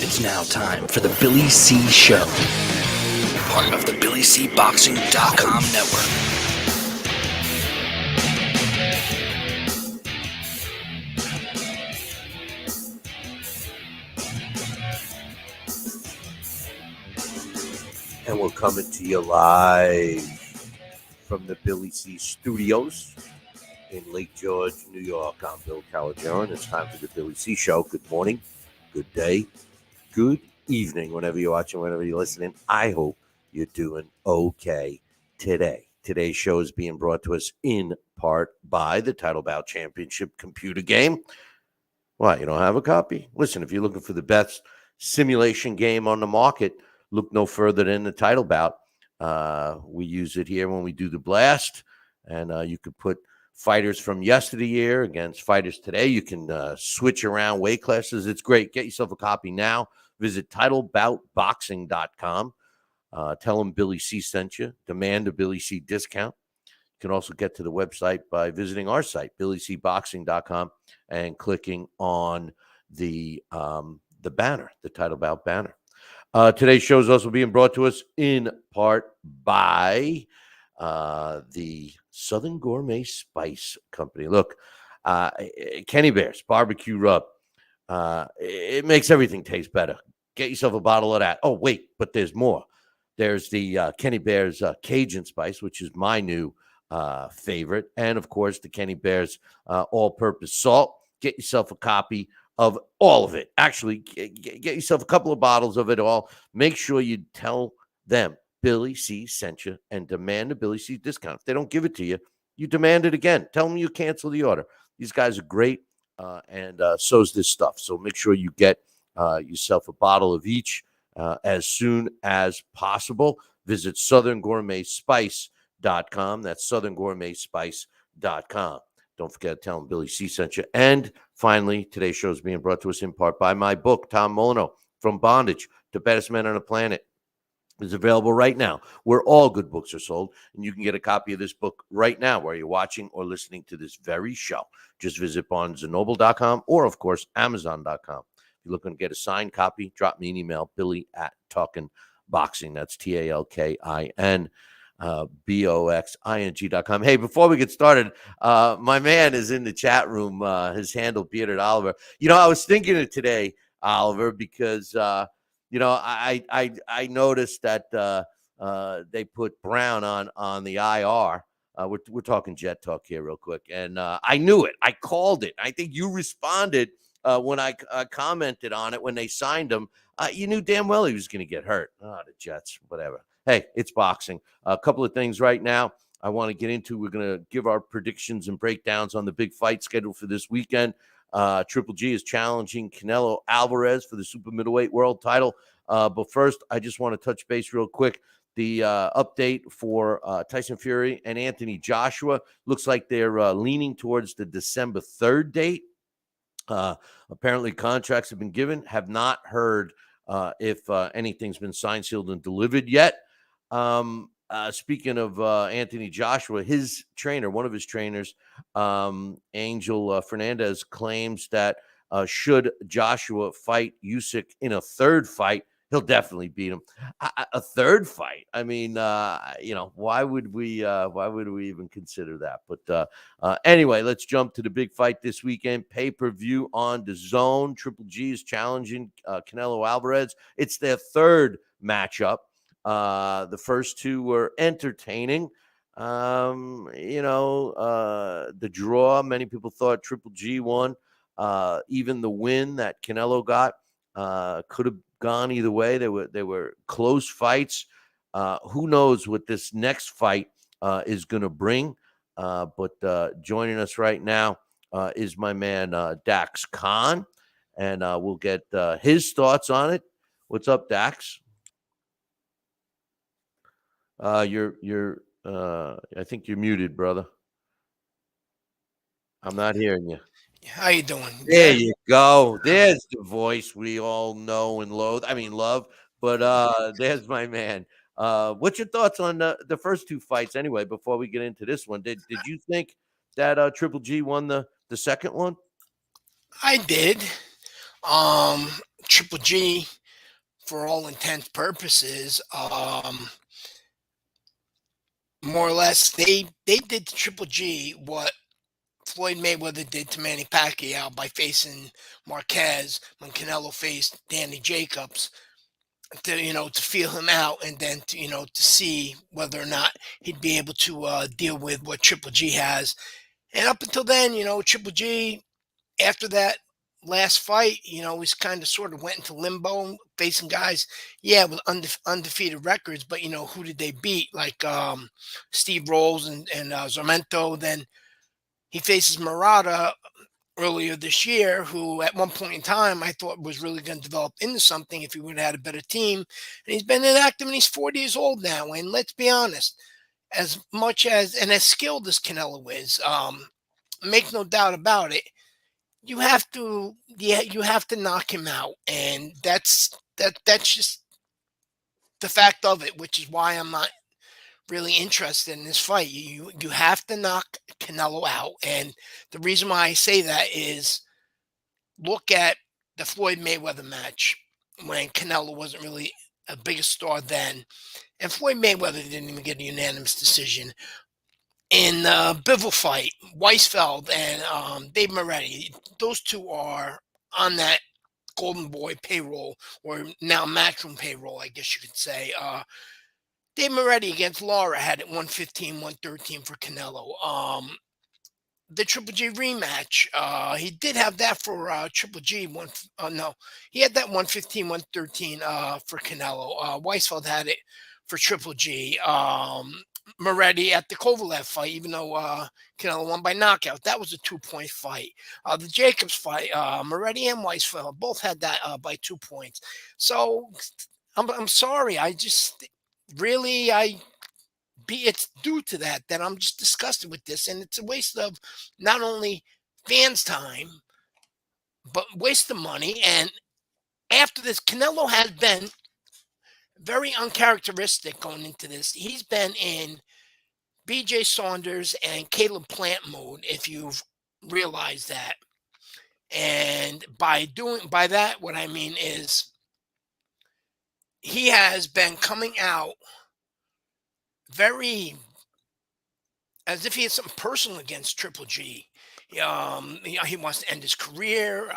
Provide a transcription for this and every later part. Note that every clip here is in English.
It's now time for the Billy C. Show, part of the BillyCBoxing.com network. And we're coming to you live from the Billy C. Studios in Lake George, New York. I'm Bill Calogero, and it's time for the Billy C. Show. Good morning, good day, good evening, whenever you're watching, whenever you're listening. I hope you're doing okay today. Today's show is being brought to us in part by the Title Bout Championship computer game. What, you don't have a copy? Listen, if you're looking for the best simulation game on the market, look no further than the Title Bout. We use it here when we do the blast, and you could put fighters from yesteryear against fighters today. You can switch around weight classes. It's great. Get yourself a copy now. Visit TitleBoutBoxing.com. Tell them Billy C sent you. Demand a Billy C discount. You can also get to the website by visiting our site, BillyCBoxing.com, and clicking on the banner, the Title Bout banner. Today's show is also being brought to us in part by the Southern Gourmet Spice Company. Look, Kenny Bear's barbecue rub. It makes everything taste better. Get yourself a bottle of that. Oh, wait, but there's more. There's the Kenny Bear's Cajun Spice, which is my new favorite. And, of course, the Kenny Bear's all-purpose salt. Get yourself a copy of all of it. Actually, get yourself a couple of bottles of it all. Make sure you tell them Billy C sent you and demand a Billy C discount. If they don't give it to you, you demand it again. Tell them you cancel the order. These guys are great, and so's this stuff. So make sure you get yourself a bottle of each as soon as possible. Visit southerngourmetspice.com. That's southerngourmetspice.com. Don't forget to tell them Billy C sent you. And finally, today's show is being brought to us in part by my book, Tom Molyneux, From Bondage to Baddest Man on the Planet. It's available right now where all good books are sold. And you can get a copy of this book right now where you're watching or listening to this very show. Just visit BarnesandNoble.com or, of course, Amazon.com. If you're looking to get a signed copy, drop me an email, Billy@TalkinBoxing. That's TalkinBoxing.com. Hey, before we get started, my man is in the chat room. His handle, Bearded Oliver. You know, I was thinking of today, Oliver, because I noticed that they put Brown on the IR. We're talking Jet Talk here real quick, and I knew it. I called it. I think you responded when I commented on it when they signed him. You knew damn well he was going to get hurt. Oh, the Jets, whatever. Hey, it's boxing. A couple of things right now I want to get into. We're going to give our predictions and breakdowns on the big fight schedule for this weekend. Triple G is challenging Canelo Alvarez for the super middleweight world title. But first, I just want to touch base real quick. The update for Tyson Fury and Anthony Joshua looks like they're leaning towards the December 3rd date. Apparently, contracts have been given. Have not heard if anything's been signed, sealed, and delivered yet. Speaking of Anthony Joshua, his trainer, one of his trainers, Angel Fernandez, claims that should Joshua fight Usyk in a third fight, he'll definitely beat him. A third fight? I mean, why would we even consider that? But anyway, let's jump to the big fight this weekend. Pay-per-view on DAZN. Triple G is challenging Canelo Alvarez. It's their third matchup. The first two were entertaining. The draw, many people thought Triple G won. Even the win that Canelo got could have gone either way. They were close fights. Who knows what this next fight is going to bring? But joining us right now is my man Dax Khan, and we'll get his thoughts on it. What's up, Dax? You're I think you're muted, brother. I'm not hearing you. How you doing? There you go. There's the voice we all know and loathe. I mean, love. But there's my man. What's your thoughts on the first two fights anyway, before we get into this one? Did you think that Triple G won the second one? I did. Triple G, for all intents purposes, more or less, they did to Triple G what Floyd Mayweather did to Manny Pacquiao by facing Marquez when Canelo faced Danny Jacobs, to feel him out, and then to see whether or not he'd be able to deal with what Triple G has. And up until then, Triple G, after that last fight, he's kind of sort of went into limbo, facing guys, yeah, with undefeated records, but who did they beat? Like Steve Rolls and Zarmento. Then he faces Murata earlier this year, who at one point in time I thought was really going to develop into something if he would have had a better team. And he's been inactive, and he's 40 years old now. And let's be honest, as much as and as skilled as Canelo is, make no doubt about it, you have to knock him out, and that's just the fact of it, which is why I'm not really interested in this fight. You have to knock Canelo out, and the reason why I say that is look at the Floyd Mayweather match when Canelo wasn't really a bigger star then, and Floyd Mayweather didn't even get a unanimous decision. In the Bivol fight, Weisfeld and Dave Moretti, those two are on that Golden Boy payroll, or now Matchroom payroll, I guess you could say. Dave Moretti against Lara had it 115, 113 for Canelo. The Triple G rematch, he did have that for Triple G. No, he had that 115, 113 for Canelo. Weisfeld had it for Triple G. Moretti at the Kovalev fight, even though Canelo won by knockout. That was a 2-point fight. The Jacobs fight, Moretti and Weisfeld both had that by 2 points. So I'm sorry. I just really, it's due to that I'm just disgusted with this, and it's a waste of not only fans' time, but waste of money. And after this, Canelo has been very uncharacteristic going into this. He's been in BJ Saunders and Caleb Plant mode, if you've realized that. And by that, what I mean is he has been coming out very as if he had something personal against Triple G. He wants to end his career.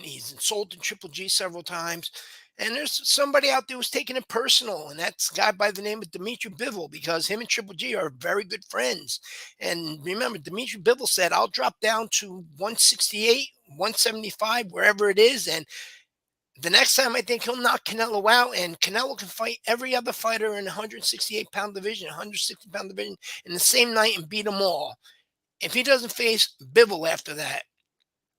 He's insulted Triple G several times, and there's somebody out there who's taking it personal, and that's a guy by the name of Dimitri Bivol, because him and Triple G are very good friends. And remember, Dimitri Bivol said, "I'll drop down to 168, 175, wherever it is, and the next time I think he'll knock Canelo out, and Canelo can fight every other fighter in the 168-pound division, 160-pound division in the same night and beat them all. If he doesn't face Bivol after that,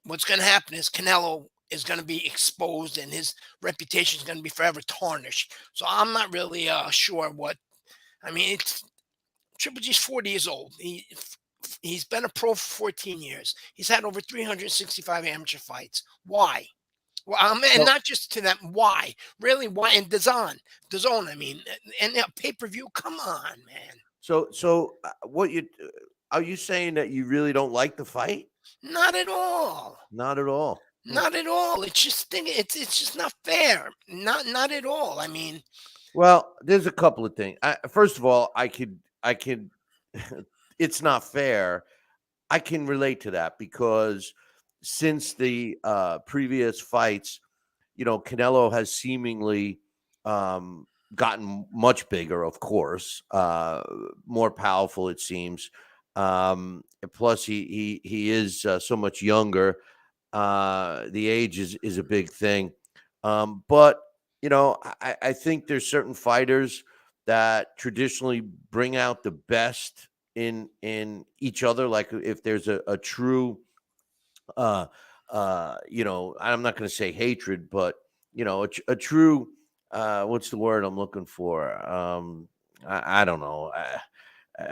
what's going to happen is Canelo is going to be exposed, and his reputation is going to be forever tarnished." So I'm not really sure what. I mean, Triple G's 40 years old. He's been a pro for 14 years. He's had over 365 amateur fights. Why? Well, and Well, not just to them. Why? Really? Why? And DAZN, I mean, and pay-per-view. Come on, man. so what are you saying that you really don't like the fight? Not at all. Not at all. Not at all. It's just not fair. Not at all. I mean, Well, there's a couple of things. First of all, I could. It's not fair. I can relate to that because since the previous fights, Canelo has seemingly gotten much bigger, of course, more powerful, it seems. Plus, he is so much younger. The age is a big thing. But, I think there's certain fighters that traditionally bring out the best in each other. Like if there's a true I'm not going to say hatred, but a true what's the word I'm looking for? I don't know.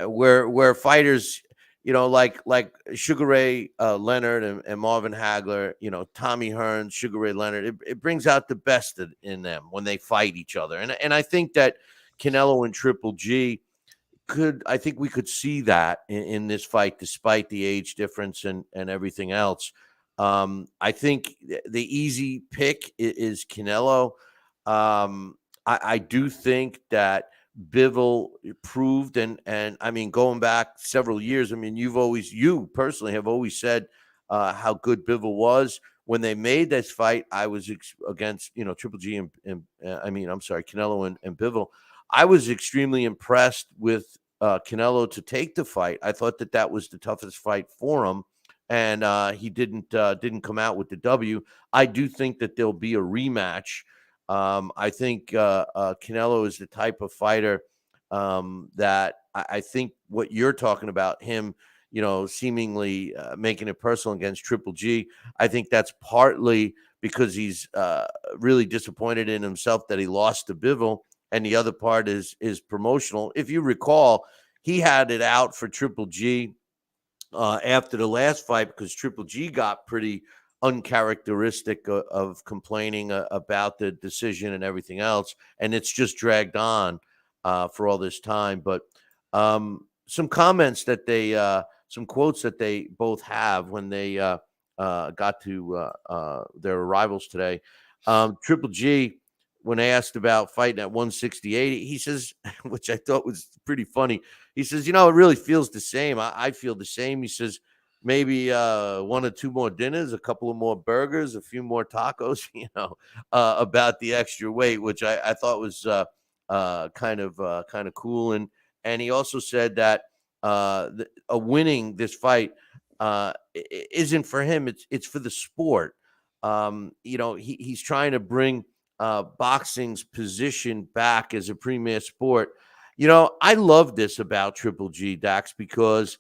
Where fighters, like Sugar Ray Leonard and Marvin Hagler, Tommy Hearns, Sugar Ray Leonard, it brings out the best in them when they fight each other. And I think that Canelo and Triple G I think we could see that in this fight, despite the age difference and everything else. I think the easy pick is Canelo. I do think that Bivol proved, and I mean, going back several years, I mean, you personally have always said how good Bivol was. When they made this fight, I was against, Triple G I'm sorry, Canelo and Bivol. I was extremely impressed with Canelo to take the fight. I thought that was the toughest fight for him, and he didn't come out with the W. I do think that there'll be a rematch. I think Canelo is the type of fighter that I think what you're talking about, him, seemingly making it personal against Triple G. I think that's partly because he's really disappointed in himself that he lost to Bivol, and the other part is promotional. If you recall, he had it out for Triple G after the last fight because Triple G got pretty uncharacteristic of complaining about the decision and everything else, and it's just dragged on for all this time. But some quotes that they both have when they got to their arrivals today. Triple G, when asked about fighting at 168, he says, which I thought was pretty funny. He says, it really feels the same. I feel the same. He says, maybe one or two more dinners, a couple of more burgers, a few more tacos, about the extra weight, which I thought was kind of cool. And he also said that winning this fight isn't for him. It's for the sport. He's trying to bring boxing's position back as a premier sport. I love this about Triple G, Dax, because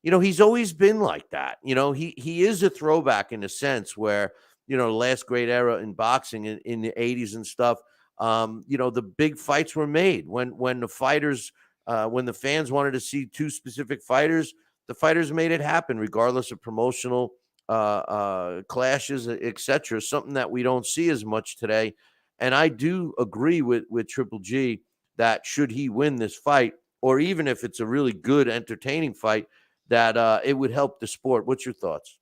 he's always been like that. He is a throwback in a sense where, the last great era in boxing in the 80s and stuff, the big fights were made when the fighters, when the fans wanted to see two specific fighters, the fighters made it happen regardless of promotional clashes, etc. Something that we don't see as much today. And I do agree with Triple G that should he win this fight, or even if it's a really good, entertaining fight, that it would help the sport. What's your thoughts?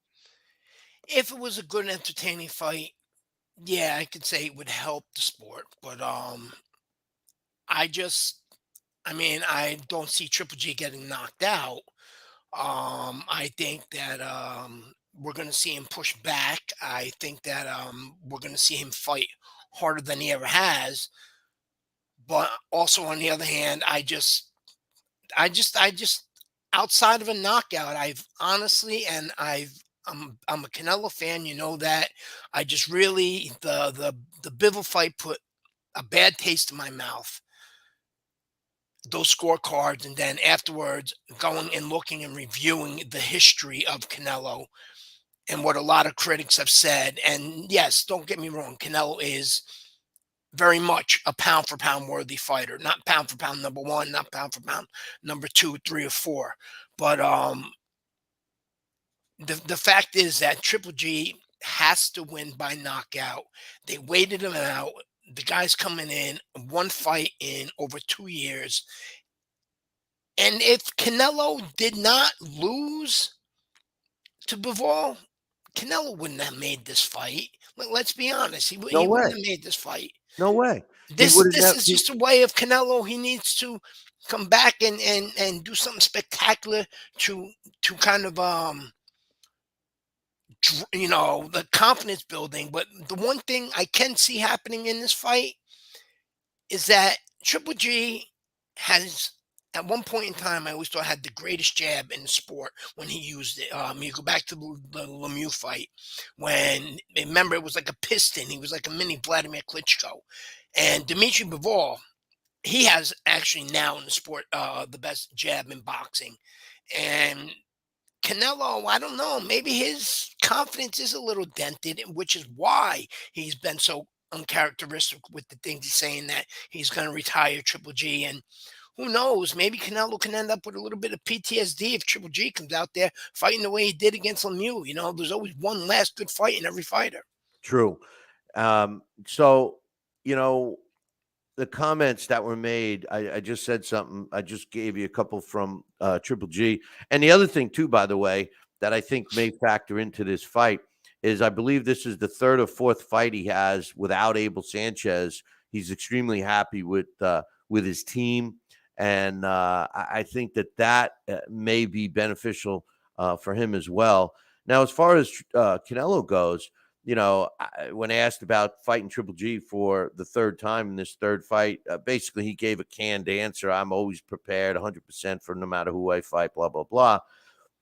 If it was a good, entertaining fight, yeah, I could say it would help the sport. But I just, I mean, I don't see Triple G getting knocked out. I think that we're going to see him push back. I think that we're going to see him fight harder than he ever has. But also, on the other hand, I just, outside of a knockout, I've honestly, and I'm a Canelo fan. You know that. I just really the Bivol fight put a bad taste in my mouth. Those scorecards, and then afterwards going and looking and reviewing the history of Canelo and what a lot of critics have said. And yes, don't get me wrong, Canelo is very much a pound for pound worthy fighter. Not pound for pound number one, not pound for pound number two, three, or four. But the fact is that Triple G has to win by knockout. They waited him out. The guy's coming in one fight in over 2 years. And if Canelo did not lose to Bivol, Canelo wouldn't have made this fight. Let's be honest. No He wouldn't way. have made this fight. No way. He This would have this never. is just a way of Canelo. He needs to come back and do something spectacular to kind of the confidence building. But the one thing I can see happening in this fight is that Triple G has, at one point in time, I always thought had the greatest jab in the sport when he used it. You go back to the Lemieux fight when, remember, it was like a piston. He was like a mini Vladimir Klitschko. And Dmitry Bivol, he has actually now in the sport the best jab in boxing. And Canelo, I don't know, maybe his confidence is a little dented, which is why he's been so uncharacteristic with the things he's saying that he's going to retire Triple G. And who knows, maybe Canelo can end up with a little bit of PTSD if Triple G comes out there fighting the way he did against Lemieux. There's always one last good fight in every fighter. True. So, you know, the comments that were made, I just said something. I just gave you a couple from Triple G. And the other thing, too, by the way, that I think may factor into this fight is I believe this is the third or fourth fight he has without Abel Sanchez. He's extremely happy with his team, and I think that may be beneficial for him as well. Now, as far as Canelo goes, when asked about fighting Triple G for the third time in this third fight, basically he gave a canned answer. I'm always prepared 100% for no matter who I fight, blah, blah, blah.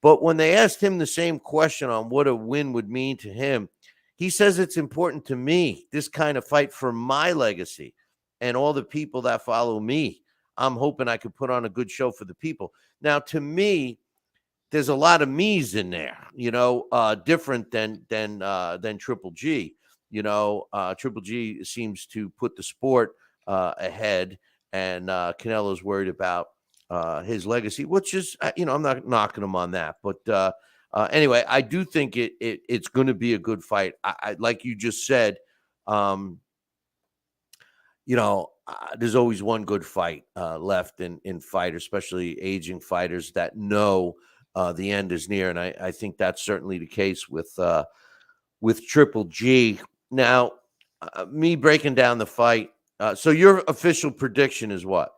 But when they asked him the same question on what a win would mean to him, he says it's important to me, this kind of fight for my legacy and all the people that follow me. I'm hoping I could put on a good show for the people. Now, to me, there's a lot of me's in there, different than Triple G. Triple G seems to put the sport ahead, and Canelo's worried about his legacy, which is, I'm not knocking him on that. But anyway, I do think it's going to be a good fight. I like you just said, there's always one good fight left in fight, especially aging fighters that know the end is near. And I think that's certainly the case with Triple G. Now, me breaking down the fight. So your official prediction is what?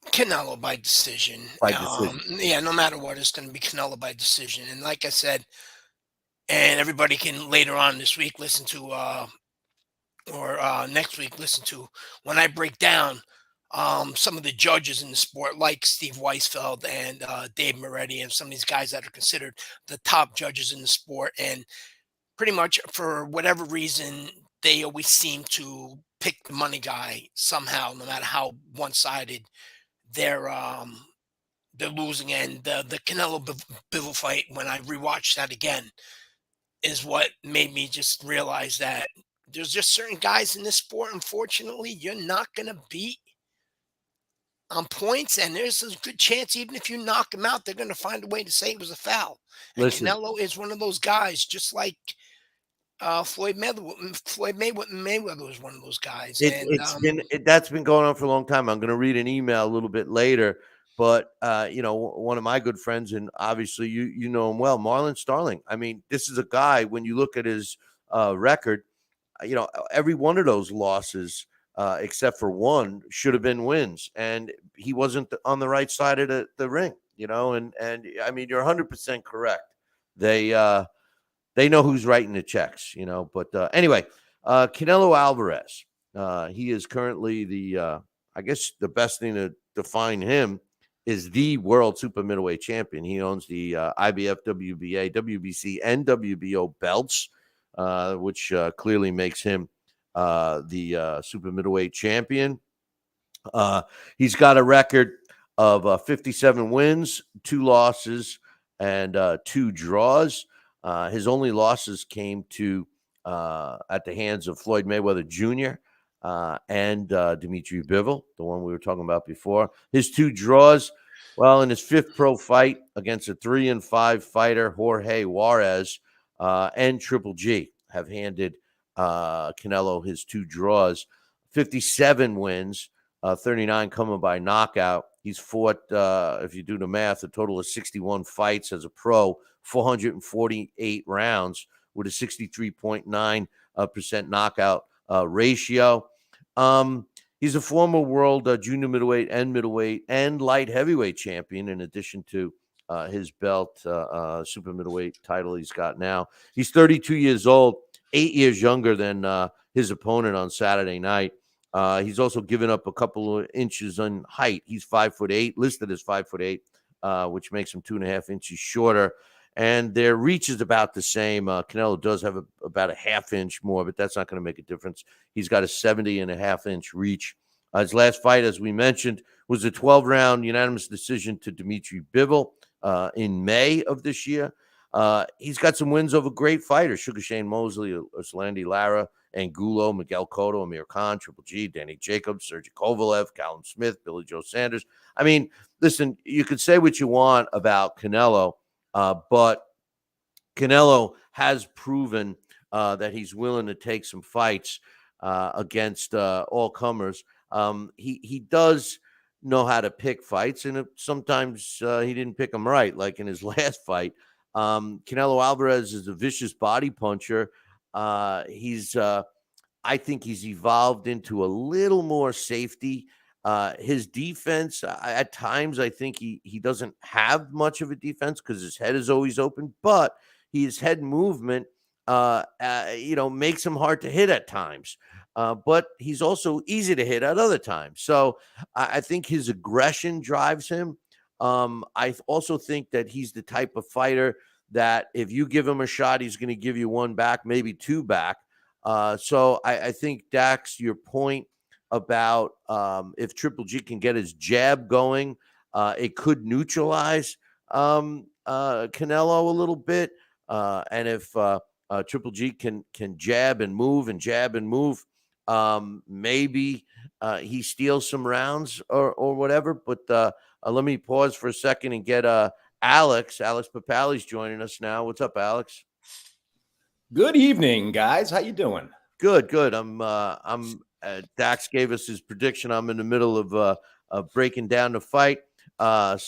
Canelo by decision. By decision. Yeah, no matter what, it's going to be Canelo by decision. And like I said, and everybody can later on this week listen to, or next week listen to, when I break down some of the judges in the sport, like Steve Weisfeld and Dave Moretti, and some of these guys that are considered the top judges in the sport. And pretty much for whatever reason, they always seem to pick the money guy somehow, no matter how one-sided they're losing. And the Canelo Bivol fight, when I rewatched that again, is what made me just realize that there's just certain guys in this sport, unfortunately, you're not going to beat on points, and there's a good chance even if you knock them out, they're going to find a way to say it was a foul. And Listen, Canelo is one of those guys, just like Floyd Mayweather was one of those guys. That's been going on for a long time. I'm going to read an email a little bit later, but one of my good friends, and obviously you know him well, Marlon Starling. I mean, this is a guy, when you look at his record, every one of those losses, except for one, should have been wins, and he wasn't on the right side of the ring. And I mean, you're 100% correct. They know who's writing the checks. But anyway, Canelo Alvarez, he is currently I guess the best thing to define him is the world super middleweight champion. He owns the IBF, WBA, WBC, and WBO belts, which clearly makes him the super middleweight champion. He's got a record of 57 wins, 2 losses, and 2 draws. His only losses came to at the hands of Floyd Mayweather Jr. And Dimitri Bivol, the one we were talking about before. His 2 draws, well, in his 5th pro fight against a 3-5 fighter, Jorge Juarez, and Triple G, have handed Canelo his 2 draws. 57 wins, 39 coming by knockout. He's fought, if you do the math, a total of 61 fights as a pro, 448 rounds with a 63.9% knockout ratio. He's a former world junior middleweight and light heavyweight champion, in addition to his belt super middleweight title he's got now. He's 32 years old, 8 years younger than his opponent on Saturday night. He's also given up a couple of inches on height. He's 5'8", listed as 5'8", which makes him 2.5 inches shorter. And their reach is about the same. Canelo does have about a half inch more, but that's not going to make a difference. He's got a 70.5-inch reach. His last fight, as we mentioned, was a 12-round unanimous decision to Dimitri Bivol in May of this year. He's got some wins over great fighters: Sugar Shane Mosley, Orlando Lara, Angulo, Miguel Cotto, Amir Khan, Triple G, Danny Jacobs, Sergey Kovalev, Callum Smith, Billy Joe Sanders. I mean, listen, you could say what you want about Canelo, but Canelo has proven that he's willing to take some fights against all comers. He does know how to pick fights, and sometimes he didn't pick them right, like in his last fight. Canelo Alvarez is a vicious body puncher. I think he's evolved into a little more safety. His defense, at times, I think he doesn't have much of a defense because his head is always open, but his head movement, makes him hard to hit at times. But he's also easy to hit at other times. So I think his aggression drives him. I also think that he's the type of fighter that if you give him a shot, he's going to give you one back, maybe two back. So I think, Dax, your point about if Triple G can get his jab going, it could neutralize Canelo a little bit. And if Triple G can jab and move, maybe he steals some rounds or whatever. But let me pause for a second and get Alex Papali's joining us now. What's up, Alex? Good evening, guys. How you doing? Good. I'm Dax gave us his prediction. I'm in the middle of breaking down the fight. And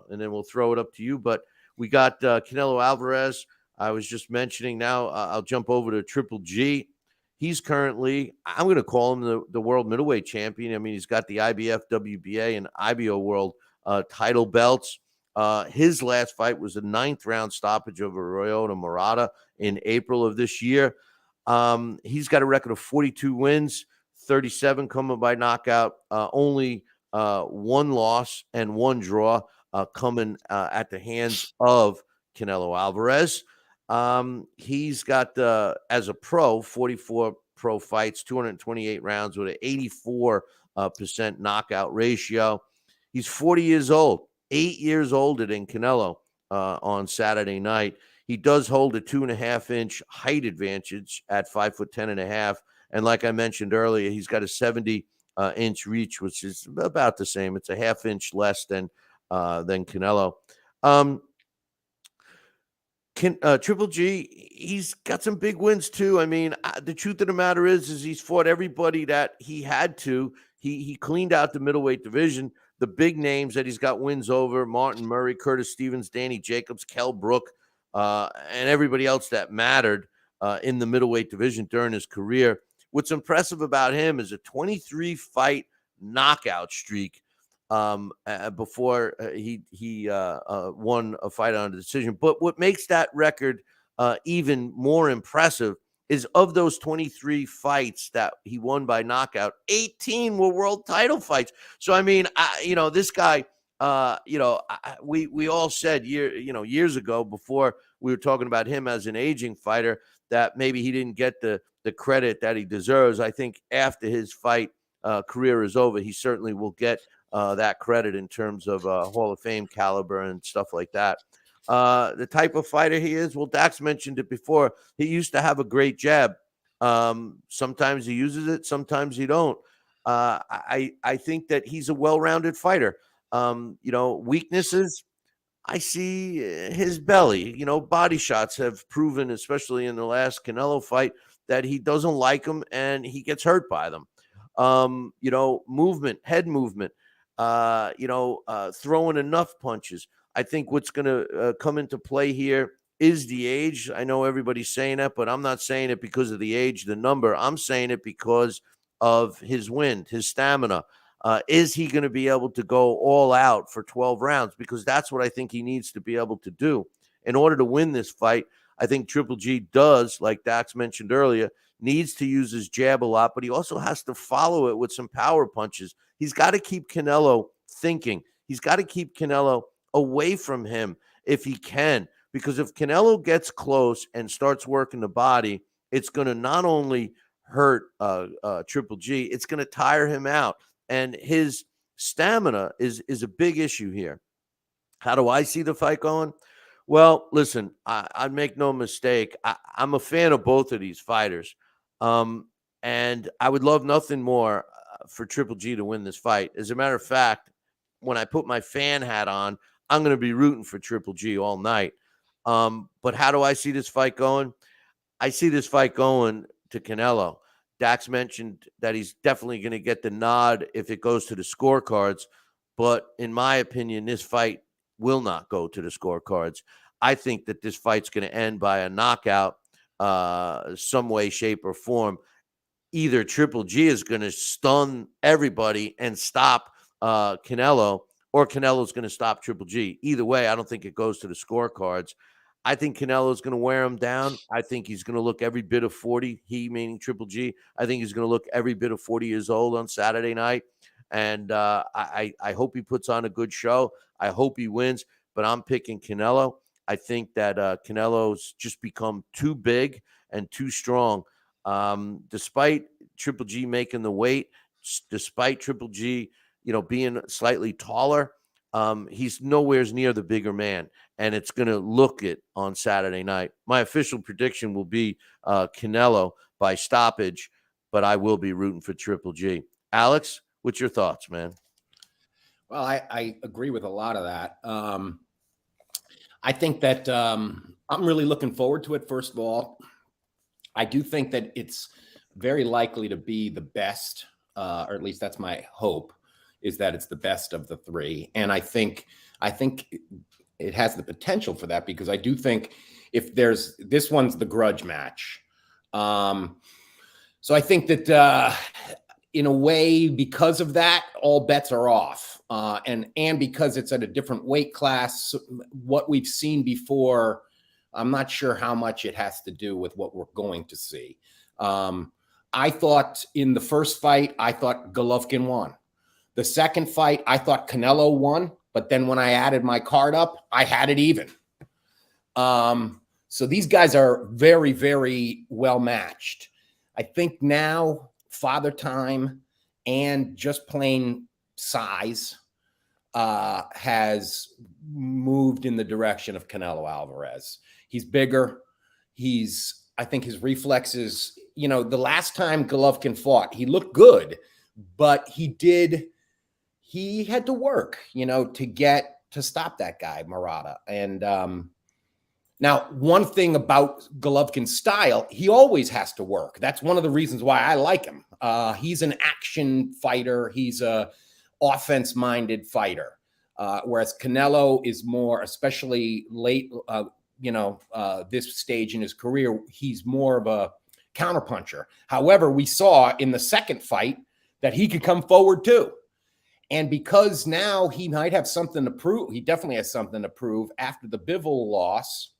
then we'll throw it up to you. But we got Canelo Alvarez. I was just mentioning now. I'll jump over to Triple G. He's currently, I'm going to call him the world middleweight champion. I mean, he's got the IBF, WBA, and IBO world title belts. His last fight was a 9th round stoppage over Ryota Murata in April of this year. He's got a record of 42 wins, 37 coming by knockout, only 1 loss and 1 draw coming at the hands of Canelo Alvarez. He's got, as a pro, 44 pro fights, 228 rounds with an 84% knockout ratio. He's 40 years old. 8 years older than Canelo on Saturday night. He does hold a 2.5-inch height advantage at 5'10.5". And like I mentioned earlier, he's got a 70-inch reach, which is about the same. It's a 1/2 inch less than Canelo. Triple G, he's got some big wins too. I mean, the truth of the matter is he's fought everybody that he had to. He cleaned out the middleweight division. The big names that he's got wins over: Martin Murray, Curtis Stevens, Danny Jacobs, Kell Brook, and everybody else that mattered in the middleweight division during his career. What's impressive about him is a 23-fight knockout streak before he won a fight on a decision. But what makes that record even more impressive is, of those 23 fights that he won by knockout, 18 were world title fights. So, I mean, this guy, we all said years ago, before we were talking about him as an aging fighter, that maybe he didn't get the credit that he deserves. I think after his fight career is over, he certainly will get that credit in terms of Hall of Fame caliber and stuff like that. The type of fighter he is, well, Dax mentioned it before. He used to have a great jab. Sometimes he uses it, sometimes he don't. I think that he's a well-rounded fighter. Weaknesses, I see his belly. Body shots have proven, especially in the last Canelo fight, that he doesn't like them and he gets hurt by them. Movement, head movement, throwing enough punches. I think what's going to come into play here is the age. I know everybody's saying that, but I'm not saying it because of the age, the number. I'm saying it because of his wind, his stamina. Is he going to be able to go all out for 12 rounds? Because that's what I think he needs to be able to do. In order to win this fight, I think Triple G does, like Dax mentioned earlier, needs to use his jab a lot, but he also has to follow it with some power punches. He's got to keep Canelo thinking. He's got to keep Canelo away from him if he can, because if Canelo gets close and starts working the body, it's going to not only hurt Triple G, it's going to tire him out. And his stamina is a big issue here. How do I see the fight going? Well, listen, I make no mistake. I'm a fan of both of these fighters. And I would love nothing more for Triple G to win this fight. As a matter of fact, when I put my fan hat on, I'm going to be rooting for Triple G all night. But how do I see this fight going? I see this fight going to Canelo. Dax mentioned that he's definitely going to get the nod if it goes to the scorecards. But in my opinion, this fight will not go to the scorecards. I think that this fight's going to end by a knockout, some way, shape, or form. Either Triple G is going to stun everybody and stop Canelo, or Canelo's going to stop Triple G. Either way, I don't think it goes to the scorecards. I think Canelo's going to wear him down. I think he's going to look every bit of 40, he meaning Triple G. I think he's going to look every bit of 40 years old on Saturday night. And I hope he puts on a good show. I hope he wins, but I'm picking Canelo. I think that Canelo's just become too big and too strong. Despite Triple G making the weight, despite Triple G, being slightly taller, he's nowhere near the bigger man, and it's going to look it on Saturday night. My official prediction will be Canelo by stoppage, but I will be rooting for Triple G. Alex, what's your thoughts, man? Well, I agree with a lot of that. I think that I'm really looking forward to it, first of all. I do think that it's very likely to be the best, or at least that's my hope, is that it's the best of the three. And I think it has the potential for that, because I do think if this one's the grudge match. So I think that in a way, because of that, all bets are off. And because it's at a different weight class, what we've seen before, I'm not sure how much it has to do with what we're going to see. I thought in the first fight, I thought Golovkin won. The second fight, I thought Canelo won. But then when I added my card up, I had it even. So these guys are very, very well matched. I think now Father Time and just plain size has moved in the direction of Canelo Alvarez. He's bigger. I think his reflexes, the last time Golovkin fought, he looked good, but he had to work, to stop that guy, Murata. And now one thing about Golovkin's style, he always has to work. That's one of the reasons why I like him. He's an action fighter. He's a offense-minded fighter. Whereas Canelo is more, especially late, this stage in his career, he's more of a counterpuncher. However, we saw in the second fight that he could come forward too. And because now he might have something to prove, he definitely has something to prove after the Bivol loss,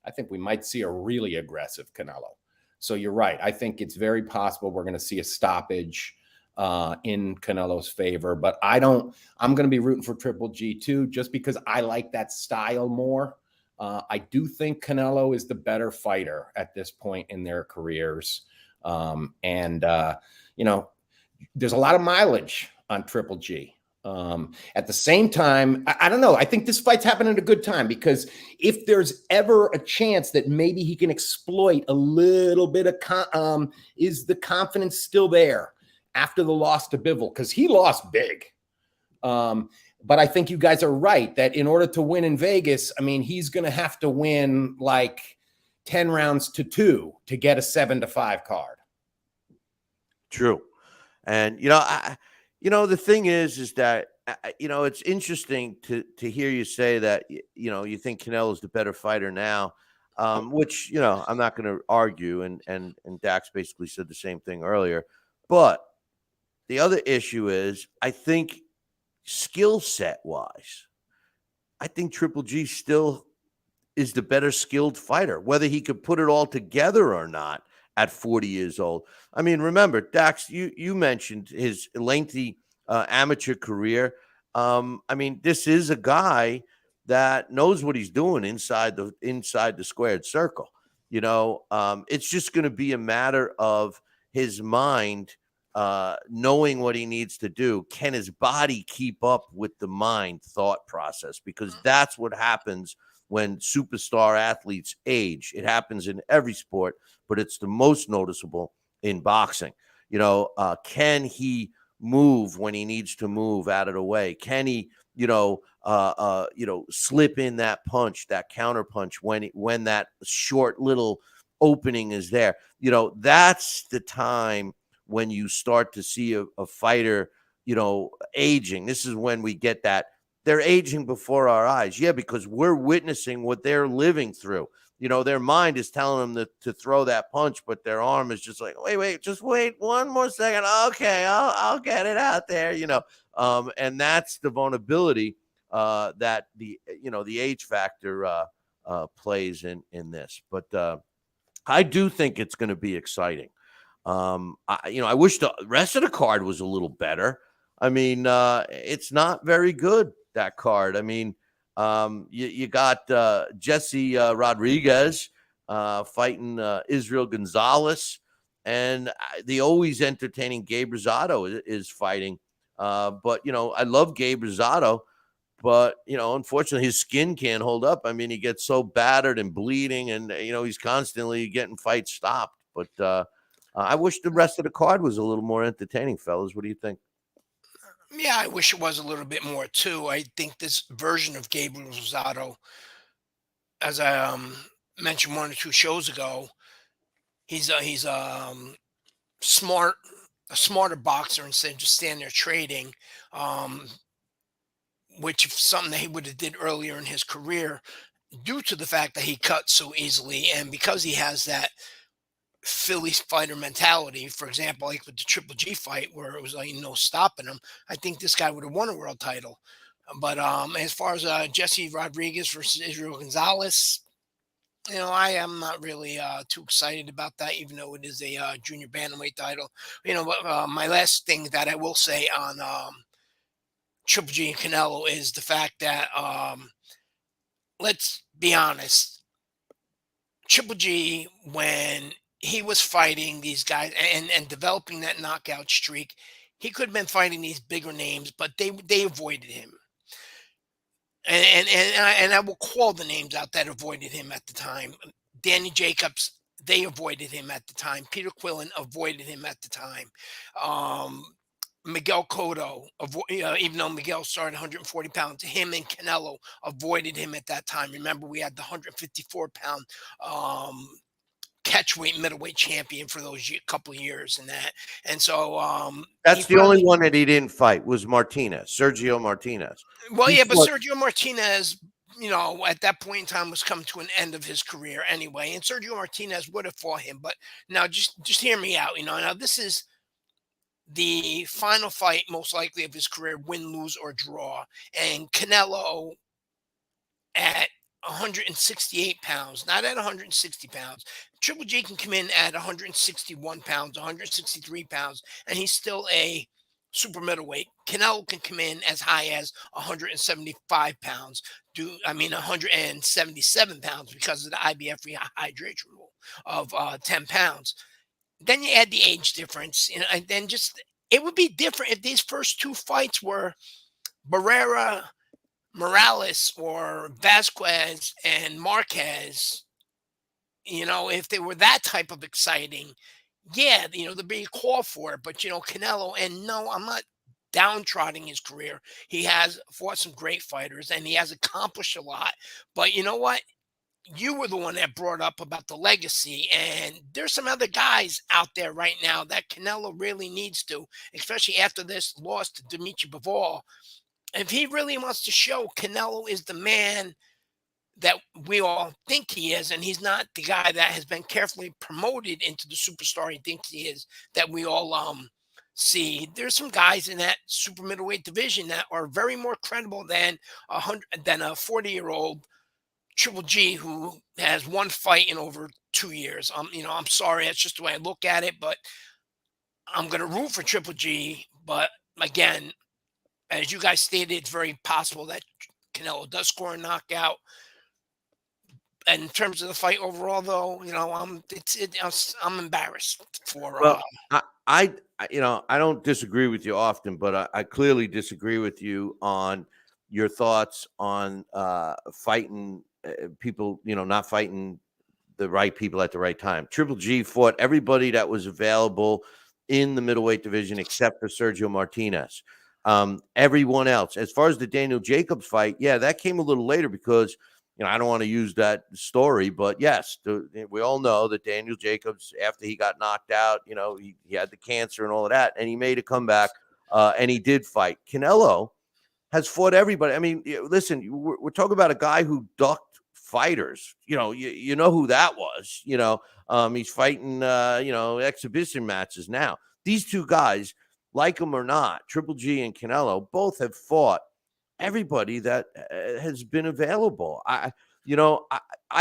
I think we might see a really aggressive Canelo. So you're right. I think it's very possible we're going to see a stoppage in Canelo's favor, but I'm going to be rooting for Triple G too, just because I like that style more. I do think Canelo is the better fighter at this point in their careers. There's a lot of mileage on Triple G. At the same time, I don't know. I think this fight's happening at a good time, because if there's ever a chance that maybe he can exploit a little bit of is the confidence still there after the loss to Bivol? Because he lost big. But I think you guys are right that in order to win in Vegas, he's going to have to win like 10 rounds to 2 to get a 7-5 card. True. And, the thing is that, it's interesting to hear you say that, you think Canelo's the better fighter now, which, I'm not going to argue. And Dax basically said the same thing earlier. But the other issue is, I think skill set wise, I think Triple G still is the better skilled fighter, whether he could put it all together or not at 40 years old. Remember, Dax, you mentioned his lengthy amateur career. This is a guy that knows what he's doing inside the squared circle. It's just going to be a matter of his mind knowing what he needs to do. Can his body keep up with the mind thought process? Because that's what happens when superstar athletes age. It happens in every sport, but it's the most noticeable in boxing. Can he move when he needs to move out of the way? Can he, slip in that punch, that counter punch when that short little opening is there? That's the time when you start to see a fighter, aging. This is when we get that they're aging before our eyes. Yeah, because we're witnessing what they're living through. You know, their mind is telling them to throw that punch, but their arm is just like, wait, just wait one more second. Okay, I'll get it out there. You know, and that's the vulnerability that the age factor plays in this. But I do think it's going to be exciting. I wish the rest of the card was a little better. I mean, it's not very good, that card. I mean, you got Jesse Rodriguez fighting Israel Gonzalez, and the always entertaining Gabe Rosado is fighting. But I love Gabe Rosado, but unfortunately, his skin can't hold up. I mean, he gets so battered and bleeding, and he's constantly getting fights stopped. But I wish the rest of the card was a little more entertaining, fellas. What do you think? Yeah, I wish it was a little bit more too. I think this version of Gabriel Rosado, as I mentioned 1 or 2 shows ago, he's smart, a smarter boxer instead of just standing there trading. Um, which is something that he would have did earlier in his career, due to the fact that he cut so easily and because he has that Philly fighter mentality. For example, like with the Triple G fight where it was like no stopping him. I think this guy would have won a world title. But as far as Jesse Rodriguez versus Israel Gonzalez, I am not really too excited about that, even though it is a junior bantamweight title. But my last thing that I will say on Triple G and Canelo is the fact that let's be honest, Triple G, when he was fighting these guys and developing that knockout streak, he could have been fighting these bigger names, but they avoided him. And I will call the names out that avoided him at the time. Danny Jacobs, they avoided him at the time. Peter Quillen avoided him at the time. Miguel Cotto, even though Miguel started 140 pounds, him and Canelo avoided him at that time. Remember, we had the 154-pound catchweight middleweight champion for those couple of years and that. And so that's the only one that he didn't fight was Martinez, Sergio Martinez. Well, yeah, but Sergio Martinez, at that point in time was coming to an end of his career anyway. And Sergio Martinez would have fought him. But now just hear me out. Now this is the final fight, most likely of his career, win, lose, or draw. And Canelo at 168 pounds, not at 160 pounds. Triple G can come in at 161 pounds, 163 pounds, and he's still a super middleweight. Canelo can come in as high as 175 pounds, 177 pounds because of the IBF rehydration rule of 10 pounds. Then you add the age difference, and then it would be different if these first two fights were Barrera, Morales, or Vasquez and Marquez. If they were that type of exciting, yeah, there'd be a call for it. But Canelo, and no, I'm not downtrodden his career. He has fought some great fighters and he has accomplished a lot. But you know what? You were the one that brought up about the legacy, and there's some other guys out there right now that Canelo really needs to, especially after this loss to Dimitri Bivol. If he really wants to show Canelo is the man that we all think he is, and he's not the guy that has been carefully promoted into the superstar he thinks he is, that we all see. There's some guys in that super middleweight division that are very more credible than a 40-year-old Triple G who has one fight in over 2 years. I'm sorry, that's just the way I look at it, but I'm going to root for Triple G. But again, as you guys stated, it's very possible that Canelo does score a knockout. And in terms of the fight overall, though, I'm embarrassed for. Well, I don't disagree with you often, but I clearly disagree with you on your thoughts on fighting people, not fighting the right people at the right time. Triple G fought everybody that was available in the middleweight division except for Sergio Martinez. Everyone else, as far as the Daniel Jacobs fight, yeah, that came a little later because, I don't want to use that story, but yes, we all know that Daniel Jacobs, after he got knocked out, he had the cancer and all of that, and he made a comeback, and he did fight. Canelo has fought everybody. I mean, listen, we're talking about a guy who ducked fighters. You know who that was. He's fighting exhibition matches now. These two guys, like them or not, Triple G and Canelo, both have fought everybody that has been available. I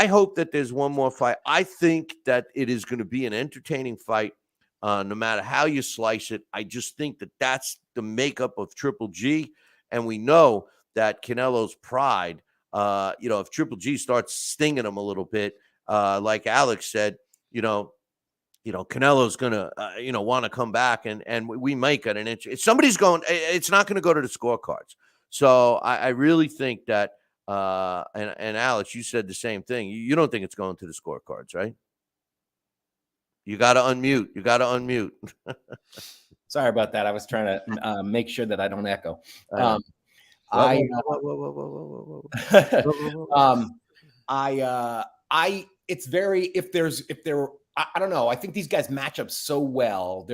hope that there's one more fight. I think that it is going to be an entertaining fight, no matter how you slice it. I just think that that's the makeup of Triple G, and we know that Canelo's pride. If Triple G starts stinging him a little bit, like Alex said, Canelo's gonna, want to come back, and we might get an inch. If somebody's going, it's not going to go to the scorecards. So I really think that, and Alex, you said the same thing. You don't think it's going to the scorecards, right? You got to unmute. Sorry about that. I was trying to make sure that I don't echo. It's very, I don't know. I think these guys match up so well.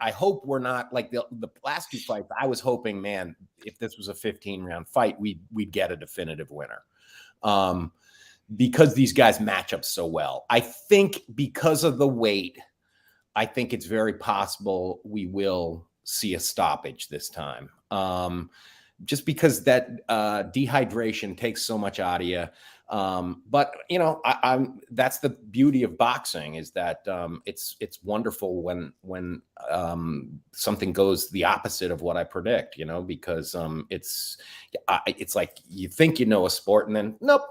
I hope we're not like the last two fights. I was hoping, man, if this was a 15-round fight, we'd get a definitive winner. Because these guys match up so well. I think because of the weight, I think it's very possible we will see a stoppage this time. Just because that dehydration takes so much out of you. But that's the beauty of boxing, is that it's wonderful when something goes the opposite of what I predict, because it's like you think you know a sport and then nope,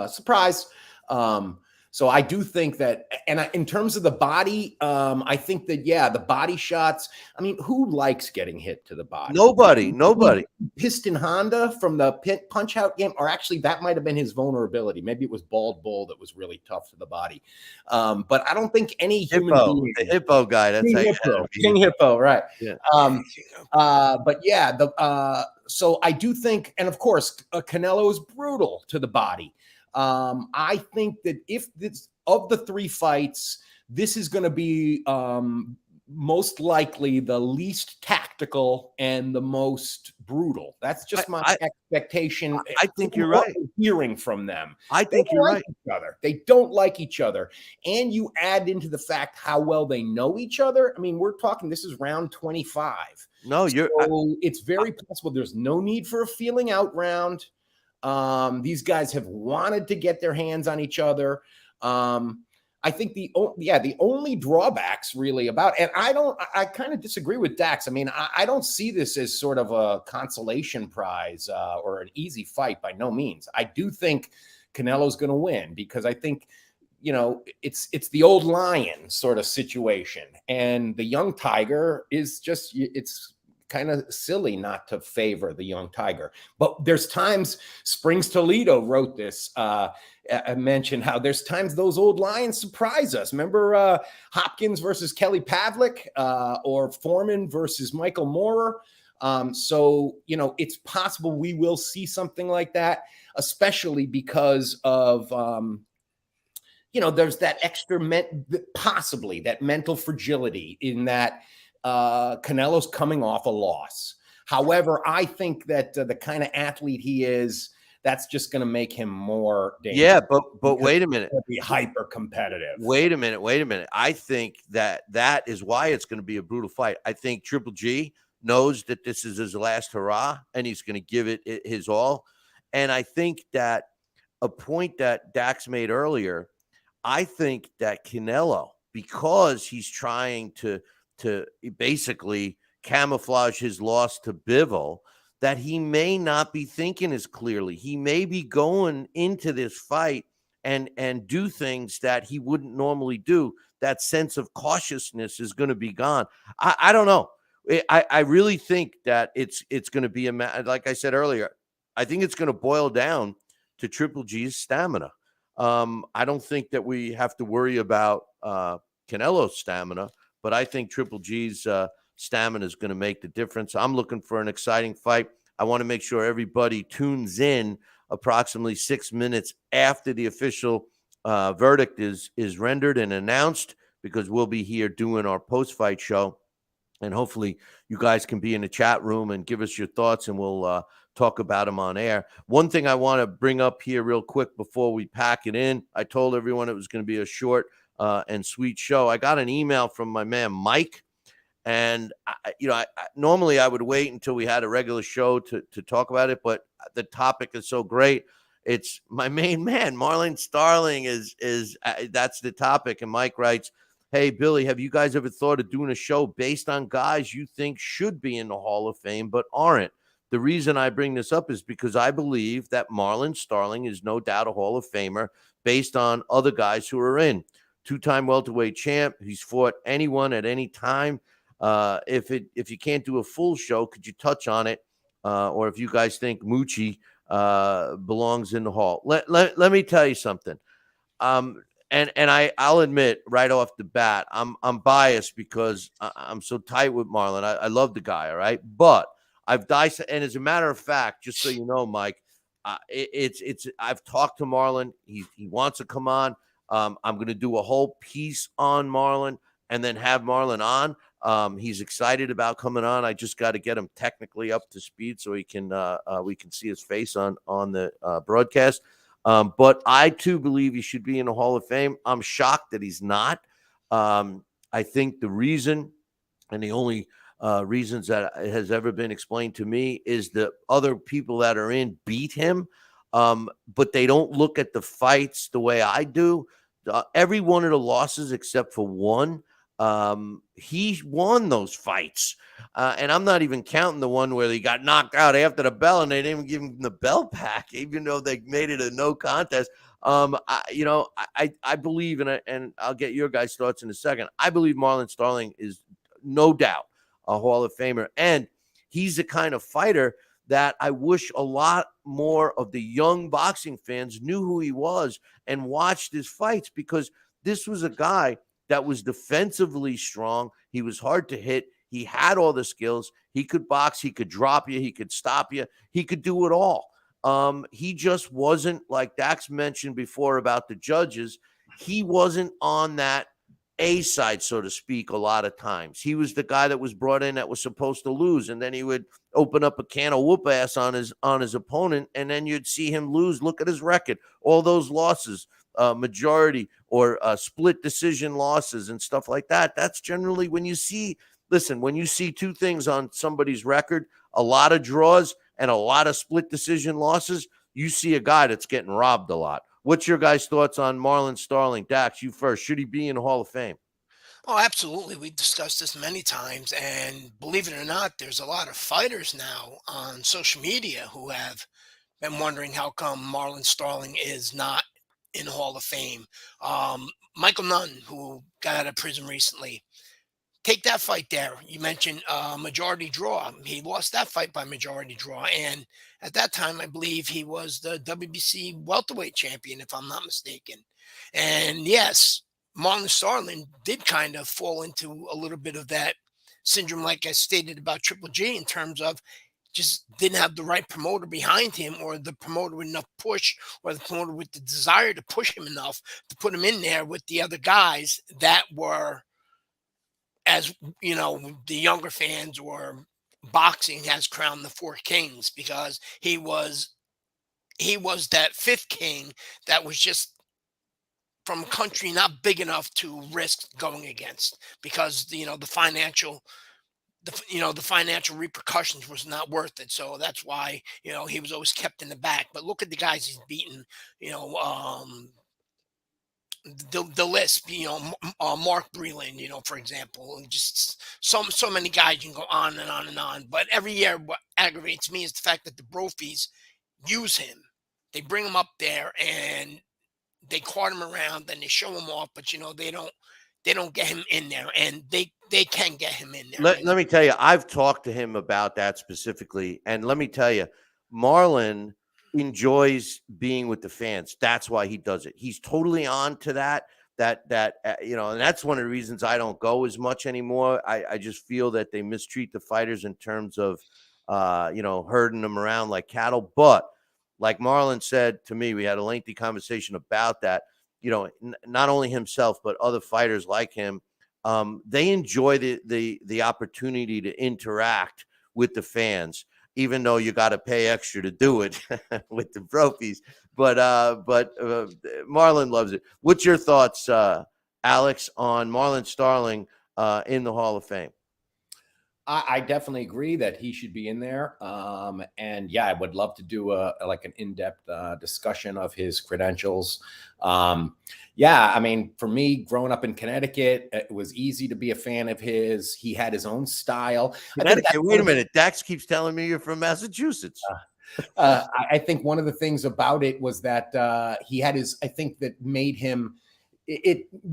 surprise. So I do think that, and in terms of the body, I think that, the body shots, I mean, who likes getting hit to the body? Nobody. Piston Honda from the Punch Out game, or actually that might have been his vulnerability. Maybe it was Bald Bull that was really tough to the body. But I don't think any human being. The Hippo guy. That's King Hippo, right. Yeah. So I do think, and of course, Canelo is brutal to the body. I think that if this, of the three fights, this is going to be most likely the least tactical and the most brutal. That's just my expectation. I think you're right. Hearing from them, I think you're right. They don't like each other, and you add into the fact how well they know each other. I mean, we're talking. This is round 25. No, it's very possible. There's no need for a feeling out round. These guys have wanted to get their hands on each other. I think the only drawbacks really about, and I kind of disagree with Dax. I mean, I don't see this as sort of a consolation prize or an easy fight by no means. I do think Canelo's going to win because I think, it's the old lion sort of situation, and the young tiger is just, it's kind of silly not to favor the young tiger. But there's times, Springs Toledo wrote this, I mentioned how there's times those old lions surprise us. Remember Hopkins versus Kelly Pavlik, or Foreman versus Michael Moorer? So, it's possible we will see something like that, especially because of, there's that extra, possibly that mental fragility in that Canelo's coming off a loss. However, I think that the kind of athlete he is, that's just going to make him more dangerous. Yeah, but wait a minute. Be hyper competitive. Wait a minute. I think that is why it's going to be a brutal fight. I think Triple G knows that this is his last hurrah, and he's going to give it his all. And I think that a point that Dax made earlier, I think that Canelo, because he's trying to basically camouflage his loss to Bivol, that he may not be thinking as clearly. He may be going into this fight and do things that he wouldn't normally do. That sense of cautiousness is going to be gone. I don't know. I really think that it's going to be like I said earlier, I think it's going to boil down to Triple G's stamina. I don't think that we have to worry about Canelo's stamina, but I think Triple G's stamina is going to make the difference. I'm looking for an exciting fight. I want to make sure everybody tunes in approximately 6 minutes after the official verdict is rendered and announced, because we'll be here doing our post-fight show. and hopefully you guys can be in the chat room and give us your thoughts, and we'll talk about them on air. One thing I want to bring up here real quick before we pack it in, I told everyone it was going to be a short and sweet show. I got an email from my man Mike, and normally I would wait until we had a regular show to talk about it, but the topic is so great. It's my main man, Marlon Starling, is that's the topic. And Mike writes, "Hey Billy, have you guys ever thought of doing a show based on guys you think should be in the Hall of Fame but aren't? The reason I bring this up is because I believe that Marlon Starling is no doubt a Hall of Famer based on other guys who are in. Two-time welterweight champ. He's fought anyone at any time. If you can't do a full show, could you touch on it? Or if you guys think Moochie belongs in the Hall. Let me tell you something. And I'll admit right off the bat, I'm biased because I'm so tight with Marlon. I love the guy, all right? But I've dissected, and as a matter of fact, just so you know, Mike, I've talked to Marlon. He wants to come on. I'm going to do a whole piece on Marlon and then have Marlon on. He's excited about coming on. I just got to get him technically up to speed so we can see his face on the broadcast. But I too believe he should be in the Hall of Fame. I'm shocked that he's not. I think the reason, and the only reasons that has ever been explained to me, is the other people that are in beat him, but they don't look at the fights the way I do. Every one of the losses except for one, he won those fights. And I'm not even counting the one where he got knocked out after the bell and they didn't even give him the bell back, even though they made it a no contest. I believe, and I'll get your guys' thoughts in a second. I believe Marlon Starling is no doubt a Hall of Famer. And he's the kind of fighter that I wish a lot more of the young boxing fans knew who he was and watched his fights, because this was a guy that was defensively strong. He was hard to hit. He had all the skills. He could box. He could drop you. He could stop you. He could do it all. He just wasn't, like Dax mentioned before about the judges, he wasn't on that A side, so to speak, a lot of times. He was the guy that was brought in that was supposed to lose, and then he would open up a can of whoop ass on his opponent, and then you'd see him lose. Look at his record. All those losses, majority or split decision losses and stuff like that. That's generally when you see two things on somebody's record, a lot of draws and a lot of split decision losses, you see a guy that's getting robbed a lot. What's your guys' thoughts on Marlon Starling? Dax, you first. Should he be in the Hall of Fame? Oh, absolutely. We've discussed this many times. And believe it or not, there's a lot of fighters now on social media who have been wondering how come Marlon Starling is not in the Hall of Fame. Michael Nunn, who got out of prison recently, take that fight there. You mentioned majority draw. He lost that fight by majority draw. And at that time, I believe he was the WBC welterweight champion, if I'm not mistaken. And yes, Marlon Starling did kind of fall into a little bit of that syndrome, like I stated about Triple G, in terms of just didn't have the right promoter behind him, or the promoter with enough push, or the promoter with the desire to push him enough to put him in there with the other guys that were, as you know, the younger fans or boxing has crowned the four kings, because he was that fifth king that was just from a country not big enough to risk going against, because the financial repercussions was not worth it. So that's why he was always kept in the back. But look at the guys he's beaten. The list, Mark Breland, for example, and just so many guys. You can go on and on and on. But every year, what aggravates me is the fact that the Brophies use him. They bring him up there and they cart him around and they show him off, but they don't get him in there, and they can get him in there. Let me tell you, I've talked to him about that specifically, and let me tell you, Marlon enjoys being with the fans. That's why he does it. He's totally on to that, and that's one of the reasons I don't go as much anymore. I just feel that they mistreat the fighters in terms of, herding them around like cattle. But like Marlon said to me, we had a lengthy conversation about that. Not only himself, but other fighters like him they enjoy the opportunity to interact with the fans, even though you got to pay extra to do it with the trophies. But Marlon loves it. What's your thoughts, Alex, on Marlon Starling in the Hall of Fame? I definitely agree that he should be in there. And yeah, I would love to do like an in-depth discussion of his credentials. Yeah, I mean, for me, growing up in Connecticut, it was easy to be a fan of his. He had his own style. Connecticut, wait a minute. Dax keeps telling me you're from Massachusetts. I think one of the things about it was that he had I think that made him,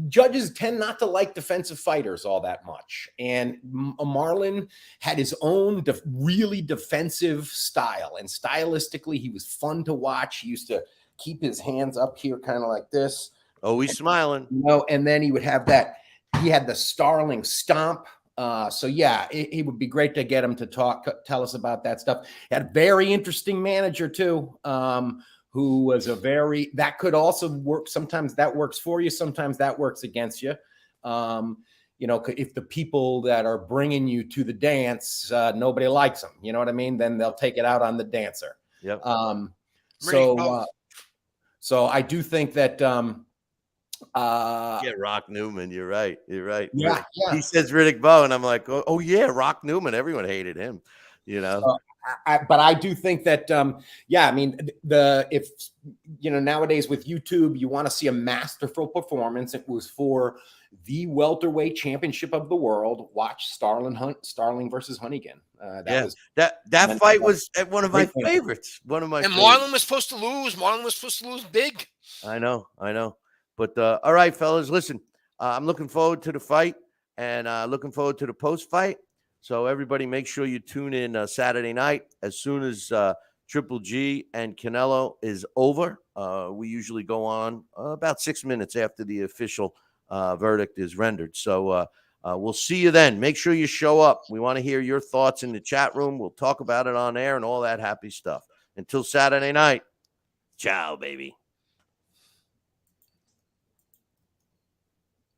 judges tend not to like defensive fighters all that much. And Marlon had his own really defensive style. And stylistically, he was fun to watch. He used to keep his hands up here, kind of like this. Always smiling. And then he would have he had the Starling stomp. So yeah, it would be great to get him to tell us about that stuff. He had a very interesting manager too, who was that could also work. Sometimes that works for you. Sometimes that works against you. If the people that are bringing you to the dance, nobody likes them, you know what I mean? Then they'll take it out on the dancer. Yep. So I do think that, Rock Newman. You're right. Yeah. He says Riddick Bowe, and I'm like, oh yeah, Rock Newman. Everyone hated him, but I do think that, I mean, if nowadays with YouTube, you want to see a masterful performance. It was for the welterweight championship of the world. Watch Starling versus Hunnigan. That fight was one of my favorites. One of my. And Marlon was supposed to lose. Marlon was supposed to lose big. I know. But all right, fellas, listen. I'm looking forward to the fight and looking forward to the post-fight. So everybody, make sure you tune in Saturday night as soon as Triple G and Canelo is over. We usually go on about 6 minutes after the official verdict is rendered. So we'll see you then. Make sure you show up. We want to hear your thoughts in the chat room. We'll talk about it on air and all that happy stuff. Until Saturday night, ciao, baby.